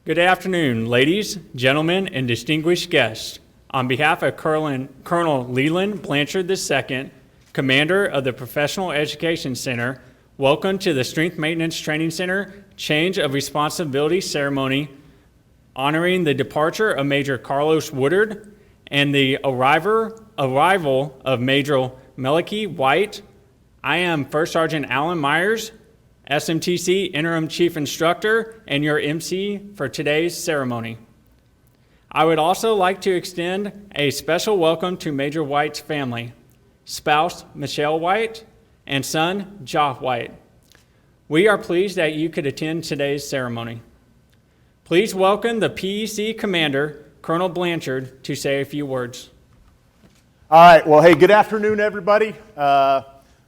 Good afternoon, ladies, gentlemen, and distinguished guests. On behalf of Colonel Leland Blanchard II, Commander of the Professional Education Center, welcome to the Strength Maintenance Training Center Change of Responsibility Ceremony, honoring the departure of Major Carlos Woodard and the arrival of Major Melake Whyte. I am First Sergeant Alan Myers, SMTC Interim Chief Instructor, and your MC for today's ceremony. I would also like to extend a special welcome to Major Whyte's family, spouse Michelle Whyte, and son Ja Whyte. We are pleased that you could attend today's ceremony. Please welcome the PEC Commander, Colonel Blanchard, to say a few words. All right, well, hey, good afternoon, everybody.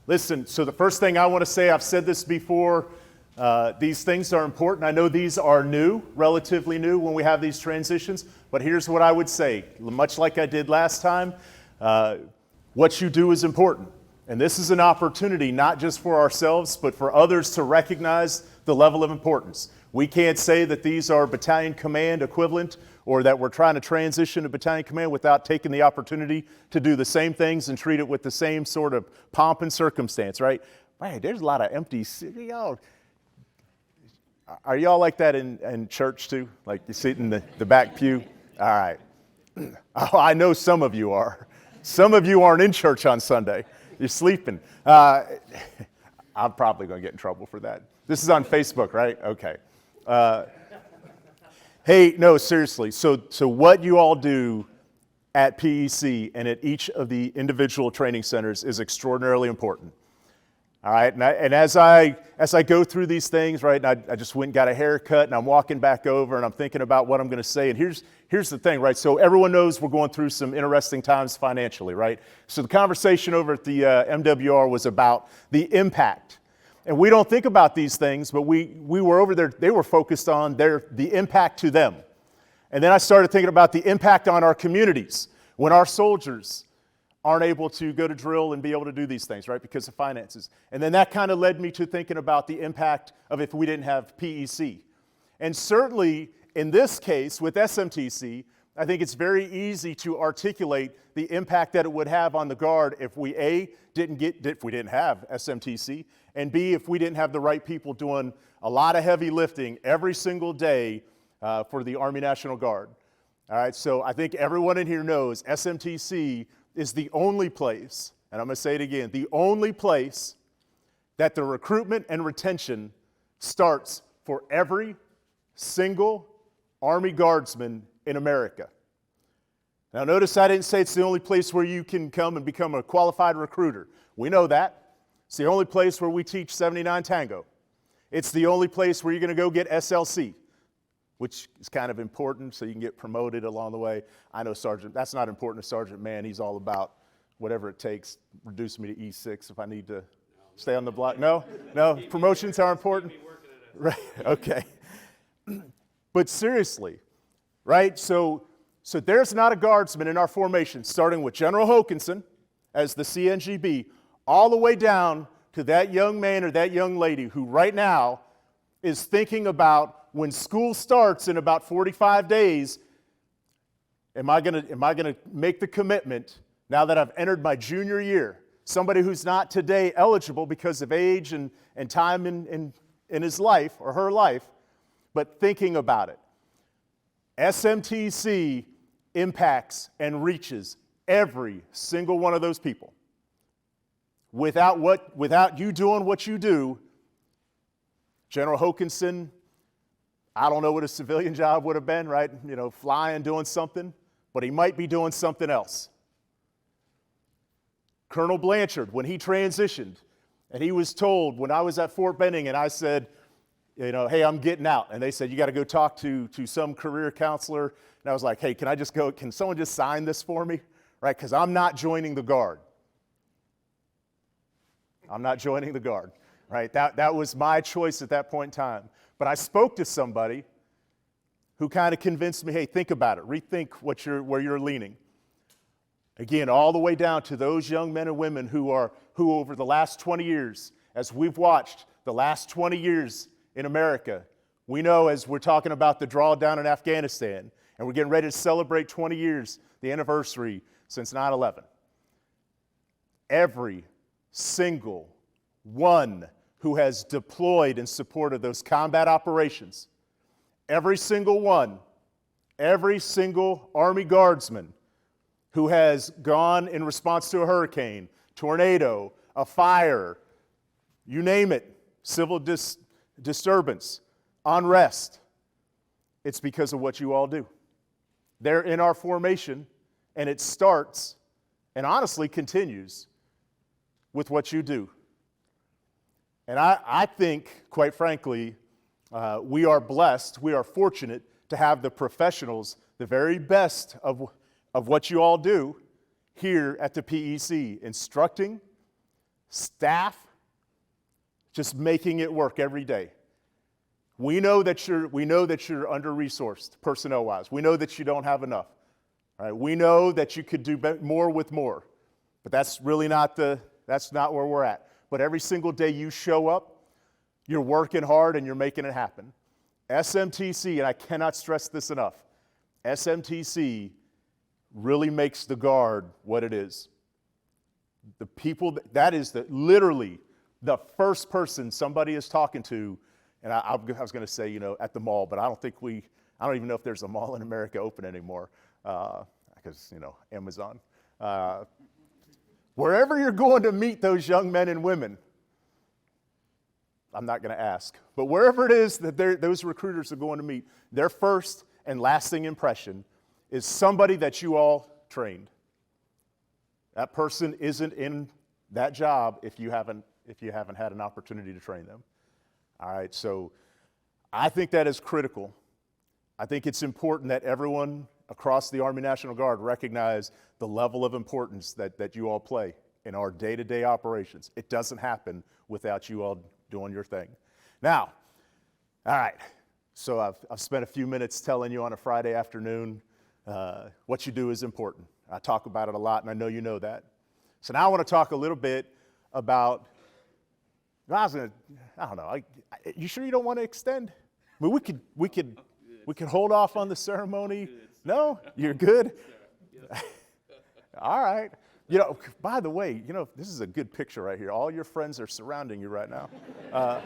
Listen, so the first thing I want to say, I've said this before, these things are important. I know these are new, relatively new when we have these transitions, but here's what I would say, much like I did last time, what you do is important. And this is an opportunity not just for ourselves, but for others to recognize the level of importance. We can't say that these are battalion command equivalent or that we're trying to transition to battalion command without taking the opportunity to do the same things and treat it with the same sort of pomp and circumstance, right? Man, there's a lot of empty, y'all. Are y'all like that in church too? Like you sit in the back pew? All right. Oh, I know some of you are. Some of you aren't in church on Sunday. You're sleeping. I'm probably going to get in trouble for that. This is on Facebook, right? Okay. Hey, no, seriously. So what you all do at PEC and at each of the individual training centers is extraordinarily important. All right, and as I go through these things, right, and I just went and got a haircut, and I'm walking back over, and I'm thinking about what I'm going to say. And here's the thing, right? So everyone knows we're going through some interesting times financially, right? So the conversation over at the MWR was about the impact. And we don't think about these things, but we were over there, they were focused on the impact to them. And then I started thinking about the impact on our communities when our soldiers aren't able to go to drill and be able to do these things, right, because of finances. And then that kind of led me to thinking about the impact of if we didn't have PEC. And certainly in this case with SMTC, I think it's very easy to articulate the impact that it would have on the Guard if we didn't have SMTC, and B, if we didn't have the right people doing a lot of heavy lifting every single day for the Army National Guard. All right, so I think everyone in here knows SMTC is the only place, and I'm going to say it again, the only place that the recruitment and retention starts for every single Army Guardsman in America. Now notice I didn't say it's the only place where you can come and become a qualified recruiter. We know that. It's the only place where we teach 79 Tango. It's the only place where you're going to go get SLC, which is kind of important so you can get promoted along the way. I know Sergeant, that's not important to Sergeant Mann. He's all about whatever it takes, reduce me to E6 if I need to stay on the block. No, promotions are important. Right, okay. But seriously, right? So there's not a guardsman in our formation, starting with General Hokanson as the CNGB, all the way down to that young man or that young lady who right now is thinking about when school starts in about 45 days, am I gonna make the commitment now that I've entered my junior year? Somebody who's not today eligible because of age and time in his life or her life, but thinking about it. SMTC impacts and reaches every single one of those people. Without you doing what you do, General Hokanson, I don't know what a civilian job would have been, right? You know, flying, doing something, but he might be doing something else. Colonel Blanchard, when he transitioned, and he was told when I was at Fort Benning and I said, you know, hey, I'm getting out. And they said, you got to go talk to some career counselor. And I was like, hey, can someone just sign this for me? Right, because I'm not joining the Guard. I'm not joining the Guard, right? That was my choice at that point in time. But I spoke to somebody who kind of convinced me, hey, think about it, rethink where you're leaning. Again, all the way down to those young men and women who over the last 20 years, as we've watched the last 20 years in America, We know as we're talking about the drawdown in Afghanistan, and we're getting ready to celebrate 20 years, the anniversary since 9/11. Every single one who has deployed in support of those combat operations, every single one, every single Army Guardsman who has gone in response to a hurricane, tornado, a fire, you name it, civil disturbance, unrest, it's because of what you all do. They're in our formation, and it starts and honestly continues with what you do. And I think, quite frankly, we are blessed, we are fortunate to have the professionals, the very best of what you all do here at the PEC, instructing, staff, just making it work every day. We know that you're under-resourced personnel-wise. We know that you don't have enough. All right? We know that you could do more with more, but that's really not where we're at. But every single day you show up, you're working hard and you're making it happen. SMTC, and I cannot stress this enough, SMTC really makes the Guard what it is. The people, that is literally the first person somebody is talking to, and I was going to say, at the mall, but I don't even know if there's a mall in America open anymore, because, Amazon. Wherever you're going to meet those young men and women, I'm not going to ask, but wherever it is that those recruiters are going to meet, their first and lasting impression is somebody that you all trained. That person isn't in that job if you haven't had an opportunity to train them. All right, so I think that is critical. I think it's important that everyone across the Army National Guard recognize the level of importance that you all play in our day-to-day operations. It doesn't happen without you all doing your thing. Now, all right, so I've spent a few minutes telling you on a Friday afternoon what you do is important. I talk about it a lot, and I know you know that. So now I want to talk a little bit about, I don't know, you sure you don't want to extend? I mean, we could hold off on the ceremony. No? You're good? All right. By the way, this is a good picture right here. All your friends are surrounding you right now.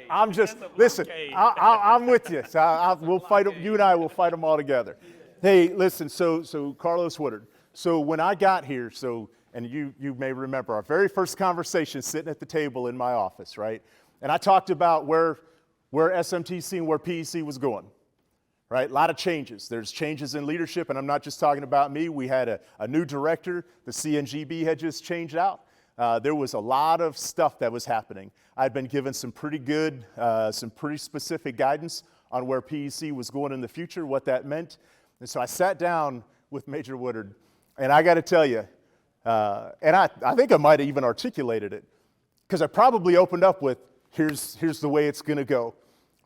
I'm just, listen, I'm with you. So we'll fight them, you and I will fight them all together. Hey, listen, so Carlos Woodard. So when I got here, and you may remember our very first conversation sitting at the table in my office, right? And I talked about where SMTC and where PEC was going. Right, a lot of changes. There's changes in leadership, and I'm not just talking about me. We had a new director. The CNGB had just changed out. There was a lot of stuff that was happening. I'd been given some pretty specific guidance on where PEC was going in the future, what that meant. And so I sat down with Major Woodard, and I got to tell you, and I think I might have even articulated it, because I probably opened up with, here's the way it's going to go,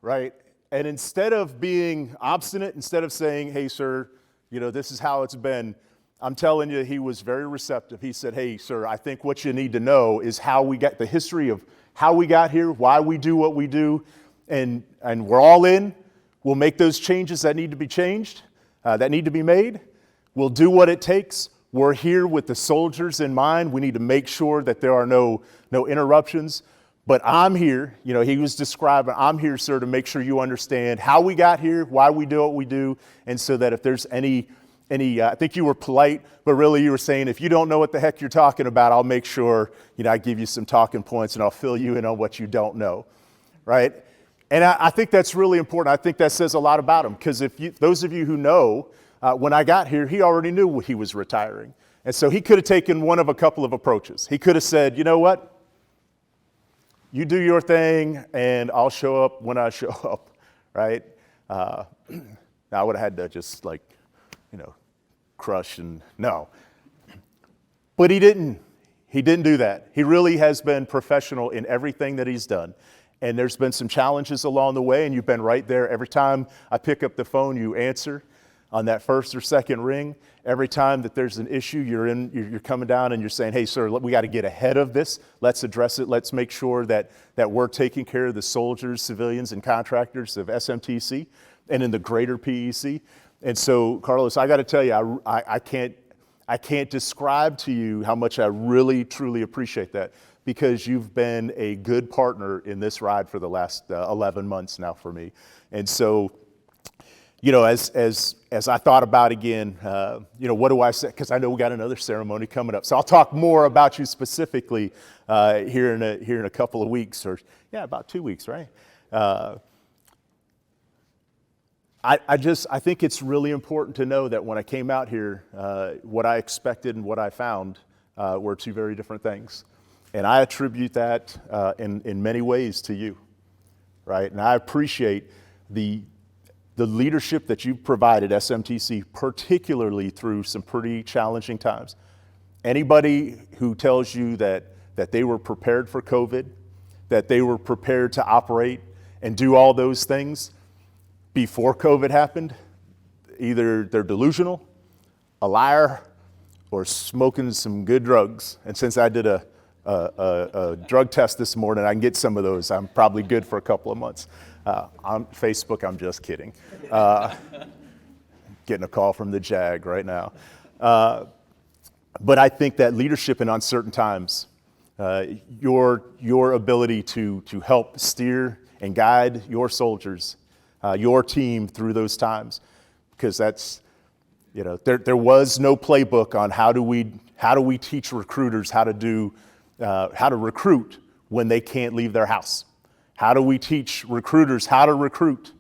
right? And instead of being obstinate, instead of saying, hey, sir, this is how it's been, I'm telling you, he was very receptive. He said, hey, sir, I think what you need to know is how we got the history of how we got here, why we do what we do, and we're all in. We'll make those changes that need to be changed, that need to be made. We'll do what it takes. We're here with the soldiers in mind. We need to make sure that there are no interruptions. But I'm here, he was describing, I'm here, sir, to make sure you understand how we got here, why we do what we do, and so that if there's any, I think you were polite, but really you were saying, if you don't know what the heck you're talking about, I'll make sure, I give you some talking points and I'll fill you in on what you don't know, right? And I think that's really important. I think that says a lot about him, because those of you who know, when I got here, he already knew he was retiring. And so he could have taken one of a couple of approaches. He could have said, you know what? You do your thing, and I'll show up when I show up, right? I would have had to just crush and no. But he didn't. He didn't do that. He really has been professional in everything that he's done. And there's been some challenges along the way, and you've been right there. Every time I pick up the phone, you answer. on that first or second ring. Every time that there's an issue, you're coming down and you're saying, hey, sir, we got to get ahead of this. Let's address it. Let's make sure that we're taking care of the soldiers, civilians, and contractors of SMTC and in the greater PEC. And so, Carlos, I got to tell you, I can't describe to you how much I really, truly appreciate that, because you've been a good partner in this ride for the last 11 months now for me. And so, you know, as I thought about again, you know, what do I say? Because I know we got another ceremony coming up. So I'll talk more about you specifically here in a couple of weeks, or about 2 weeks, right? I think it's really important to know that when I came out here, what I expected and what I found were two very different things. And I attribute that in many ways to you, right? And I appreciate the leadership that you've provided SMTC, particularly through some pretty challenging times. Anybody who tells you that they were prepared for COVID, that they were prepared to operate and do all those things before COVID happened, either they're delusional, a liar, or smoking some good drugs. And since I did a drug test this morning, I can get some of those. I'm probably good for a couple of months. On Facebook, I'm just kidding. Getting a call from the JAG right now. But I think that leadership in uncertain times, your ability to help steer and guide your soldiers, your team through those times, because that's, you know, there was no playbook on how do we teach recruiters how to recruit when they can't leave their house. How do we teach recruiters how to recruit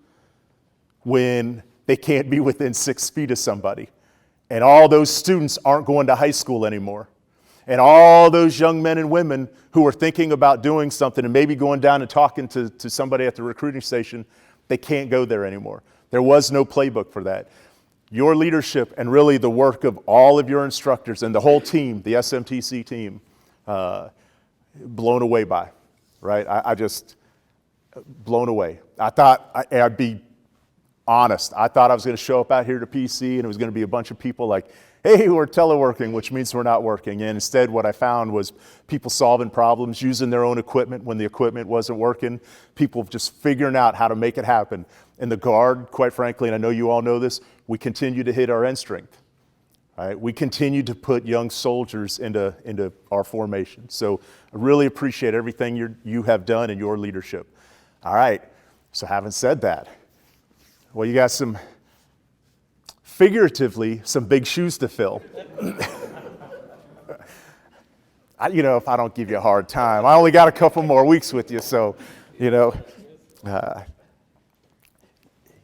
when they can't be within 6 feet of somebody? And all those students aren't going to high school anymore. And all those young men and women who are thinking about doing something and maybe going down and talking to somebody at the recruiting station, they can't go there anymore. There was no playbook for that. Your leadership and really the work of all of your instructors and the whole team, the SMTC team, blown away by, right? I just blown away. I thought I'd be honest. I thought I was going to show up out here to PC and it was going to be a bunch of people like, hey, we're teleworking, which means we're not working. And instead what I found was people solving problems, using their own equipment when the equipment wasn't working, people just figuring out how to make it happen. And the Guard, quite frankly, and I know you all know this, we continue to hit our end strength. Right? We continue to put young soldiers into our formation. So I really appreciate everything you have done in your leadership. All right, so having said that, well, you got figuratively, some big shoes to fill. You know, if I don't give you a hard time, I only got a couple more weeks with you, so, you know.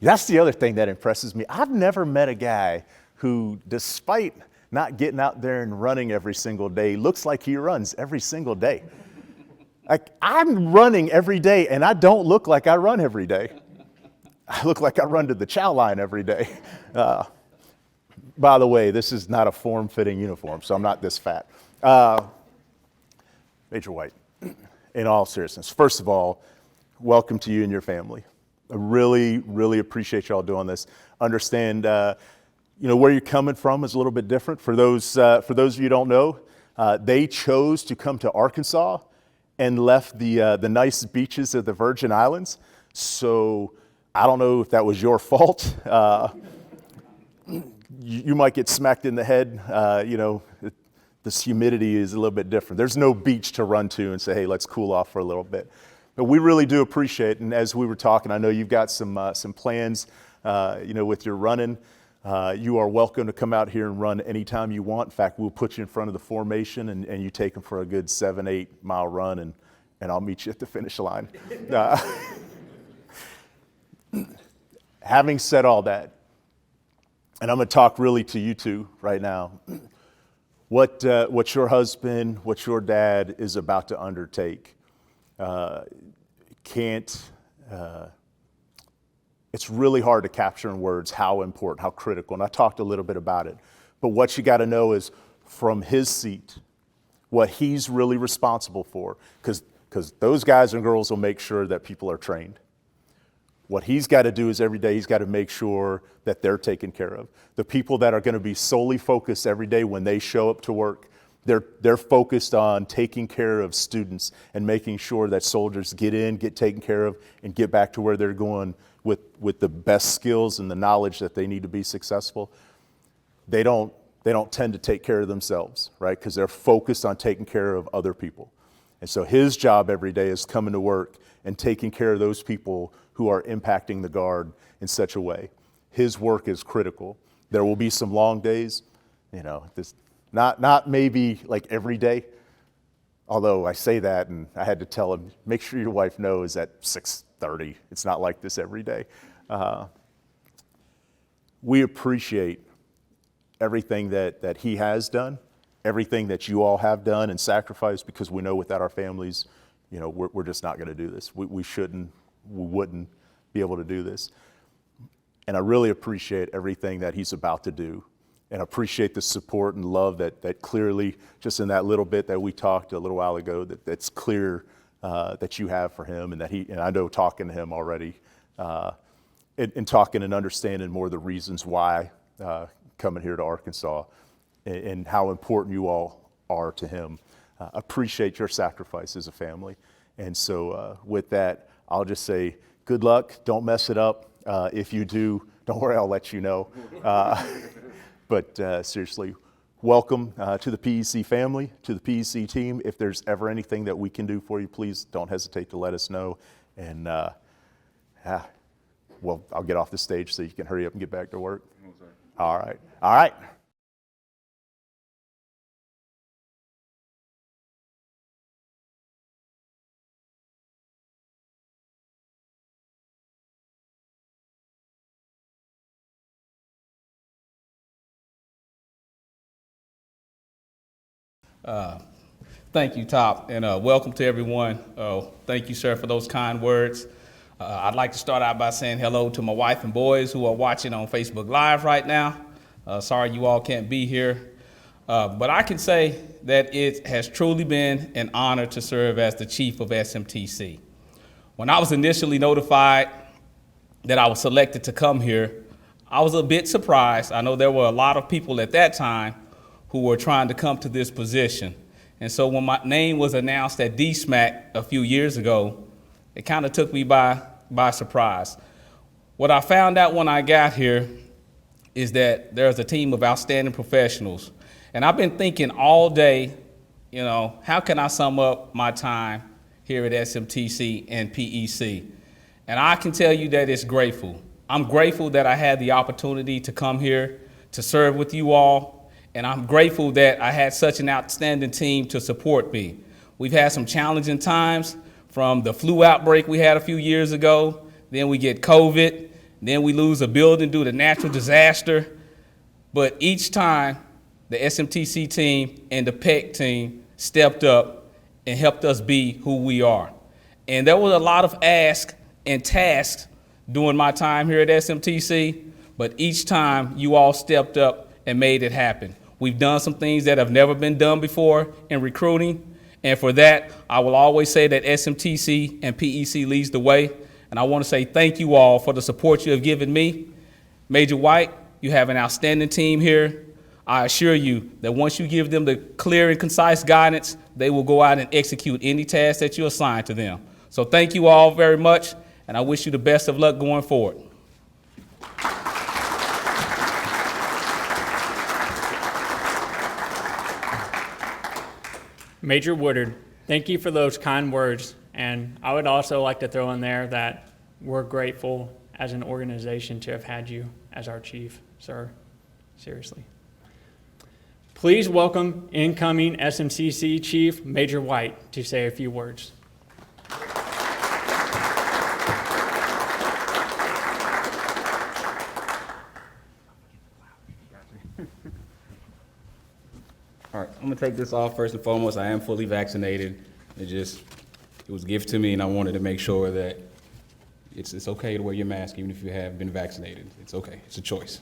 That's the other thing that impresses me. I've never met a guy who, despite not getting out there and running every single day, looks like he runs every single day. Like, I'm running every day, and I don't look like I run every day. I look like I run to the chow line every day. By the way, this is not a form-fitting uniform, so I'm not this fat. Major Whyte, in all seriousness, first of all, welcome to you and your family. I really, really appreciate y'all doing this. Understand, you know, where you're coming from is a little bit different. For those of you who don't know, they chose to come to Arkansas and left the nice beaches of the Virgin Islands. So I don't know if that was your fault. You might get smacked in the head. You know, this humidity is a little bit different. There's no beach to run to and say, hey, let's cool off for a little bit. But we really do appreciate it. And as we were talking, I know you've got some plans, you know, with your running. You are welcome to come out here and run anytime you want. In fact, we'll put you in front of the formation and you take them for a good 7-8 mile run, and I'll meet you at the finish line. Having said all that, and I'm going to talk really to you two right now, what your husband, what your dad is about to undertake, it's really hard to capture in words how important, how critical, and I talked a little bit about it. But what you got to know is from his seat, what he's really responsible for, because those guys and girls will make sure that people are trained. What he's got to do is every day he's got to make sure that they're taken care of. The people that are going to be solely focused every day when they show up to work, they're focused on taking care of students and making sure that soldiers get in, get taken care of, and get back to where they're going with the best skills and the knowledge that they need to be successful. They don't tend to take care of themselves, right? Because they're focused on taking care of other people. And so his job every day is coming to work and taking care of those people who are impacting the Guard in such a way. His work is critical. There will be some long days, not maybe like every day, although I say that and I had to tell him, make sure your wife knows at 6:30, it's not like this every day. We appreciate everything that he has done, everything that you all have done and sacrificed, because we know without our families, we're just not going to do this. We wouldn't be able to do this. And I really appreciate everything that he's about to do, and appreciate the support and love that clearly, just in that little bit that we talked a little while ago, that's clear that you have for him, and and I know talking to him already, and talking and understanding more the reasons why coming here to Arkansas and how important you all are to him. Appreciate your sacrifice as a family. And so with that, I'll just say good luck. Don't mess it up. If you do, don't worry, I'll let you know. But seriously, welcome to the PEC family, to the PEC team. If there's ever anything that we can do for you, please don't hesitate to let us know. And well, I'll get off the stage so you can hurry up and get back to work. All right. All right. Thank you, Top, and welcome to everyone. Thank you, sir, for those kind words. I'd like to start out by saying hello to my wife and boys who are watching on Facebook Live right now. Sorry you all can't be here, but I can say that it has truly been an honor to serve as the Chief of SMTC. When I was initially notified that I was selected to come here, I was a bit surprised. I know there were a lot of people at that time who were trying to come to this position. And so when my name was announced at DSMAC a few years ago, it kind of took me by surprise. What I found out when I got here is that there's a team of outstanding professionals. And I've been thinking all day, how can I sum up my time here at SMTC and PEC? And I can tell you that it's grateful. I'm grateful that I had the opportunity to come here to serve with you all. And I'm grateful that I had such an outstanding team to support me. We've had some challenging times, from the flu outbreak we had a few years ago, then we get COVID, then we lose a building due to natural disaster. But each time, the SMTC team and the PEC team stepped up and helped us be who we are. And there was a lot of asks and tasks during my time here at SMTC, but each time you all stepped up and made it happen. We've done some things that have never been done before in recruiting, and for that, I will always say that SMTC and PEC leads the way, and I want to say thank you all for the support you have given me. Major Whyte, you have an outstanding team here. I assure you that once you give them the clear and concise guidance, they will go out and execute any task that you assign to them. So thank you all very much, and I wish you the best of luck going forward. Major Woodard, thank you for those kind words. And I would also like to throw in there that we're grateful as an organization to have had you as our chief, sir. Seriously. Please welcome incoming SMTC Chief, Major Whyte, to say a few words. All right, I'm gonna take this off first and foremost. I am fully vaccinated. It was a gift to me, and I wanted to make sure that it's okay to wear your mask even if you have been vaccinated. It's okay, it's a choice.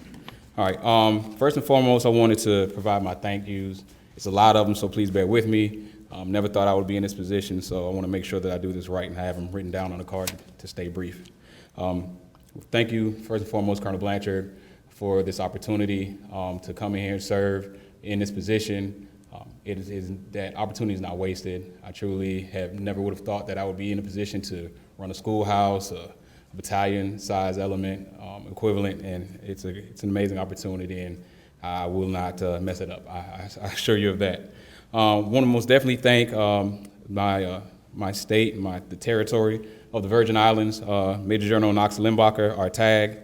All right, first and foremost, I wanted to provide my thank yous. It's a lot of them, so please bear with me. Never thought I would be in this position, so I wanna make sure that I do this right and have them written down on a card to stay brief. Thank you, first and foremost, Colonel Blanchard, for this opportunity to come in here and serve in this position. That opportunity is not wasted. I truly never would have thought that I would be in a position to run a schoolhouse, a battalion-size element equivalent, and it's an amazing opportunity, and I will not mess it up. I assure you of that. Want to most definitely thank my state, the territory of the Virgin Islands, Major General Knox Limbacher, our TAG,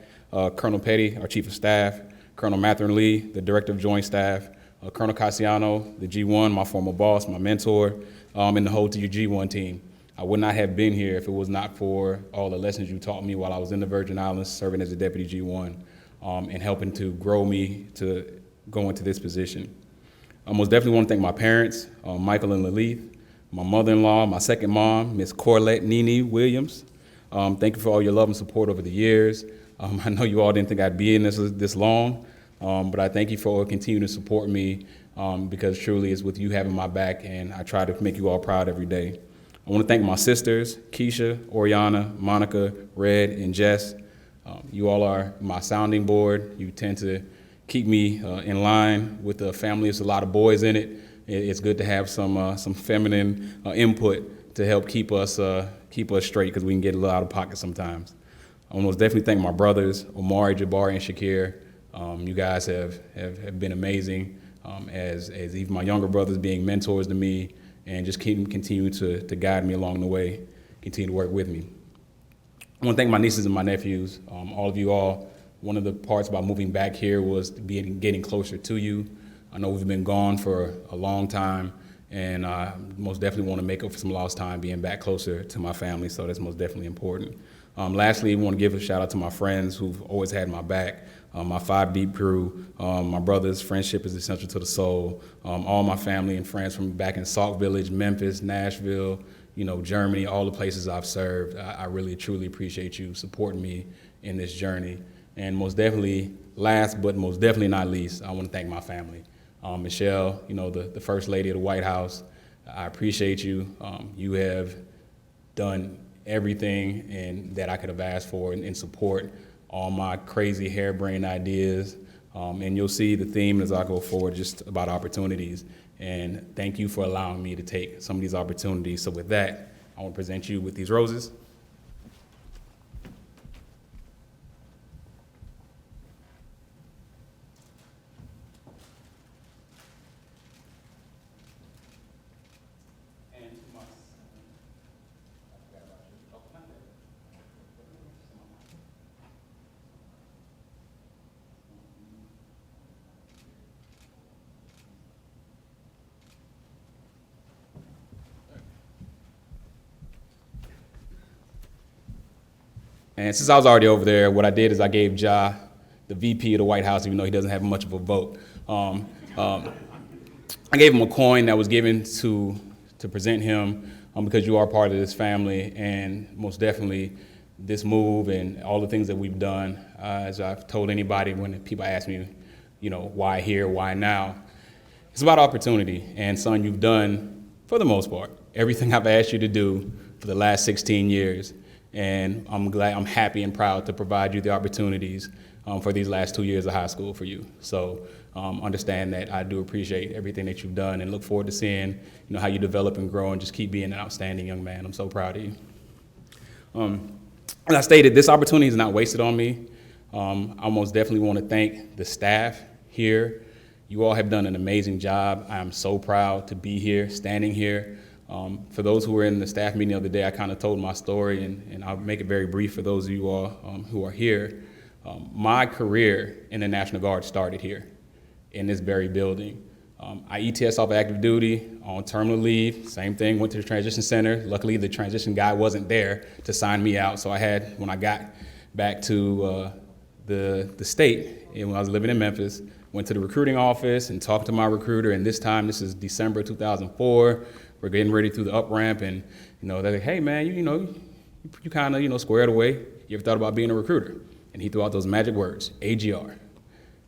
Colonel Petty, our Chief of Staff, Colonel Matherin Lee, the Director of Joint Staff, Colonel Cassiano, the G1, my former boss, my mentor, and the whole G1 team. I would not have been here if it was not for all the lessons you taught me while I was in the Virgin Islands serving as a Deputy G1 and helping to grow me to go into this position. I most definitely want to thank my parents, Michael and Lalith, my mother-in-law, my second mom, Miss Corlette Nene Williams. Thank you for all your love and support over the years. I know you all didn't think I'd be in this long, but I thank you for continuing to support me because truly it's with you having my back, and I try to make you all proud every day. I want to thank my sisters, Keisha, Oriana, Monica, Red, and Jess. You all are my sounding board. You tend to keep me in line with the family. There's a lot of boys in it. It's good to have some feminine input to help keep us straight because we can get a little out of pocket sometimes. I want to definitely thank my brothers, Omari, Jabari, and Shakir. You guys have been amazing as even my younger brothers being mentors to me and just continue to guide me along the way, continue to work with me. I want to thank my nieces and my nephews, all of you all. One of the parts about moving back here was getting closer to you. I know we've been gone for a long time, and I most definitely want to make up for some lost time being back closer to my family, so that's most definitely important. Lastly, I want to give a shout out to my friends who've always had my back, my 5 Deep crew, my brothers. Friendship is essential to the soul. All my family and friends from back in Sauk Village, Memphis, Nashville, Germany, all the places I've served. I really, truly appreciate you supporting me in this journey. And most definitely, last but most definitely not least, I want to thank my family. Michelle, the First Lady of the White House, I appreciate you. You have done everything that I could have asked for in support all my crazy harebrained ideas. And you'll see the theme as I go forward just about opportunities. And thank you for allowing me to take some of these opportunities. So with that, I want to present you with these roses. And since I was already over there, what I did is I gave Ja, the VP of the White House, even though he doesn't have much of a vote, I gave him a coin that was given to present him because you are part of this family, and most definitely this move and all the things that we've done, as I've told anybody when people ask me, why here, why now, it's about opportunity. And son, you've done, for the most part, everything I've asked you to do for the last 16 years. And I'm happy and proud to provide you the opportunities for these last 2 years of high school for you. So understand that I do appreciate everything that you've done and look forward to seeing how you develop and grow and just keep being an outstanding young man. I'm so proud of you. As I stated, this opportunity is not wasted on me. I most definitely want to thank the staff here. You all have done an amazing job. I am so proud to be here, standing here. For those who were in the staff meeting the other day, I kind of told my story, and I'll make it very brief for those of you all who are here. My career in the National Guard started here in this very building. I ETS off active duty on terminal leave, same thing, went to the transition center. Luckily, the transition guy wasn't there to sign me out, so when I got back to the state, and when I was living in Memphis, went to the recruiting office and talked to my recruiter, and this is December 2004. We're getting ready through the up ramp, and they're like, "Hey man, you kind of squared away. You ever thought about being a recruiter?" And he threw out those magic words, AGR.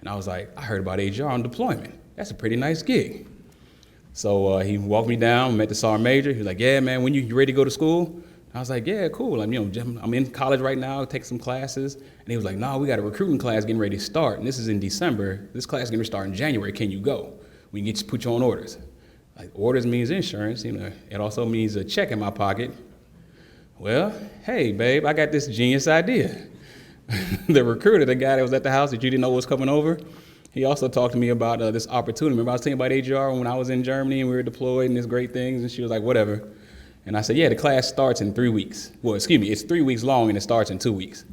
And I was like, "I heard about AGR on deployment. That's a pretty nice gig." So he walked me down, met the sergeant major. He was like, "Yeah man, when you ready to go to school, I was like, yeah, cool. I'm in college right now, taking some classes. And he was like, no, we got a recruiting class getting ready to start. And this is in December. This class is going to start in January. Can you go? We can put you on orders. Like, orders means insurance. It also means a check in my pocket. Well, hey, babe, I got this genius idea. The recruiter, the guy that was at the house that you didn't know was coming over, he also talked to me about this opportunity. Remember I was telling you about AGR when I was in Germany and we were deployed and this great things, and she was like, whatever. And I said, yeah, the class starts in 3 weeks. Well, excuse me, it's 3 weeks long and it starts in 2 weeks.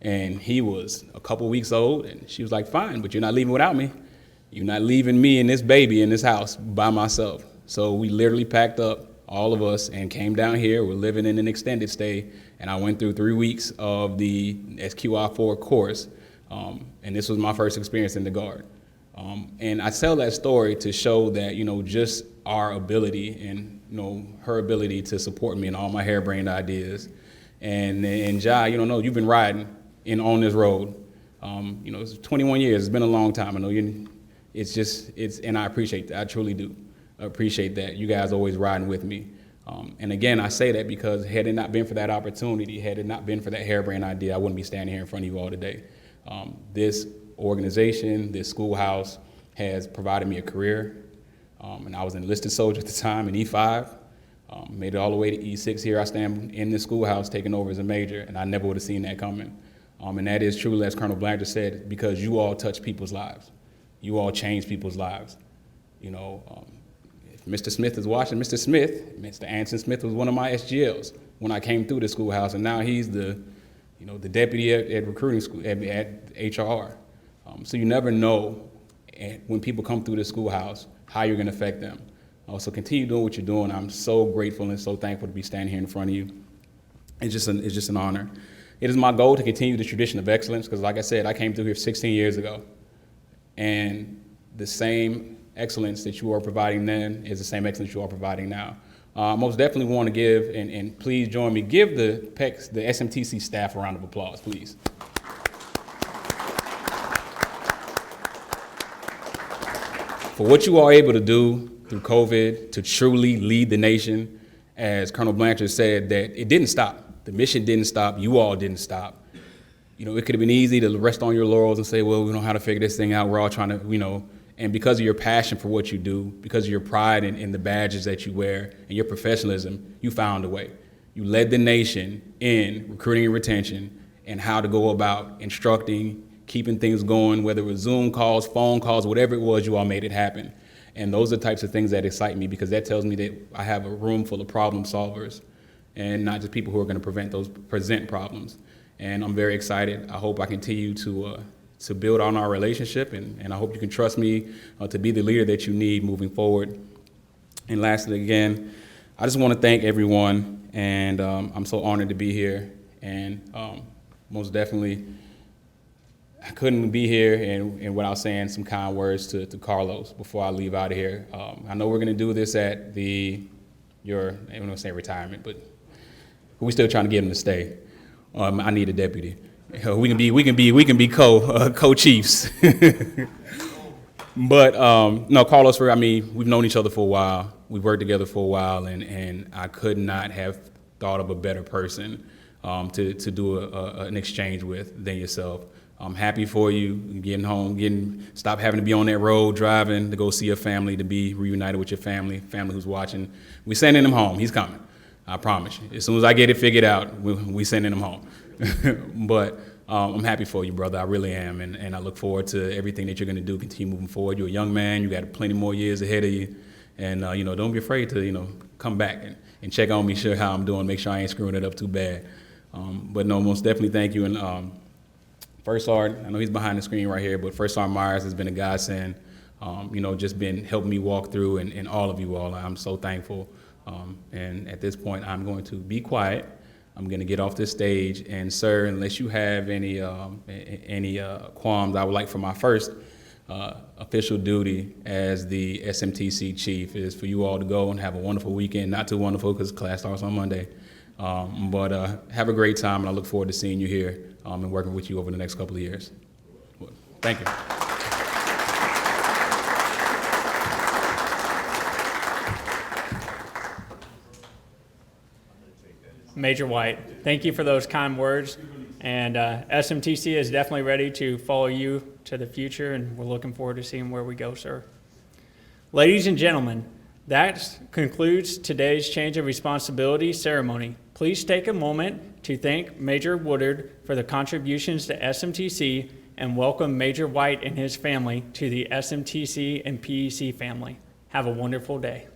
And he was a couple weeks old, and she was like, fine, but you're not leaving without me. You're not leaving me and this baby in this house by myself. So we literally packed up, all of us, and came down here. We're living in an extended stay, and I went through 3 weeks of the SQI4 course, and this was my first experience in the Guard. And I tell that story to show that, just our ability and, her ability to support me in all my harebrained ideas. And Jai, you've been riding on this road. It's 21 years. It's been a long time. I know and I appreciate that. I truly do appreciate that. You guys always riding with me. And again, I say that because had it not been for that opportunity, had it not been for that harebrained idea, I wouldn't be standing here in front of you all today. This organization, this schoolhouse has provided me a career. And I was an enlisted soldier at the time in E5. Made it all the way to E6. Here I stand in this schoolhouse taking over as a major, and I never would have seen that coming. And that is truly, as Colonel Blanchard said, because you all touch people's lives. You all change people's lives. If Mr. Smith is watching, Mr. Anson Smith was one of my SGLs when I came through the schoolhouse, and now he's the deputy at recruiting school, at HR. So you never know when people come through the schoolhouse how you're going to affect them. So continue doing what you're doing. I'm so grateful and so thankful to be standing here in front of you. It's just an honor. It is my goal to continue the tradition of excellence because, like I said, I came through here 16 years ago. And the same excellence that you are providing then is the same excellence you are providing now. Most definitely want to give, and please join me, give the SMTC staff a round of applause, please. For what you are able to do through COVID to truly lead the nation, as Colonel Blanchard said, that it didn't stop. The mission didn't stop. You all didn't stop. It could have been easy to rest on your laurels and say, well, we know how to figure this thing out. We're all trying to, and because of your passion for what you do, because of your pride in the badges that you wear and your professionalism, you found a way. You led the nation in recruiting and retention and how to go about instructing, keeping things going, whether it was Zoom calls, phone calls, whatever it was, you all made it happen. And those are the types of things that excite me because that tells me that I have a room full of problem solvers and not just people who are going to present problems. And I'm very excited. I hope I continue to build on our relationship, and I hope you can trust me to be the leader that you need moving forward. And lastly, again, I just want to thank everyone, and I'm so honored to be here. And most definitely, I couldn't be here and without saying some kind words to Carlos before I leave out of here. I know we're going to do this at I'm going to say retirement, but we're still trying to get him to stay. I need a deputy. We can be co-chiefs. But no, Carlos, we've known each other for a while. We've worked together for a while, and I could not have thought of a better person to do an exchange with than yourself. I'm happy for you getting home, stop having to be on that road driving to go see your family, to be reunited with your family who's watching. We sending him home. He's coming. I promise you. As soon as I get it figured out, we sending him home. But I'm happy for you, brother. I really am, and I look forward to everything that you're going to do. Continue moving forward. You're a young man. You got plenty more years ahead of you, and don't be afraid to come back and check on me, sure how I'm doing, make sure I ain't screwing it up too bad. But no, most definitely thank you. And First Sergeant, I know he's behind the screen right here, but First Sergeant Myers has been a godsend. Just been helping me walk through, and all of you all. I'm so thankful. And at this point, I'm going to be quiet. I'm going to get off this stage, and sir, unless you have any qualms, I would like for my first official duty as the SMTC Chief is for you all to go and have a wonderful weekend. Not too wonderful because class starts on Monday, but have a great time, and I look forward to seeing you here and working with you over the next couple of years. Thank you. Major Whyte. Thank you for those kind words. And SMTC is definitely ready to follow you to the future, and we're looking forward to seeing where we go, sir. Ladies and gentlemen, that concludes today's change of responsibility ceremony. Please take a moment to thank Major Woodard for the contributions to SMTC and welcome Major Whyte and his family to the SMTC and PEC family. Have a wonderful day.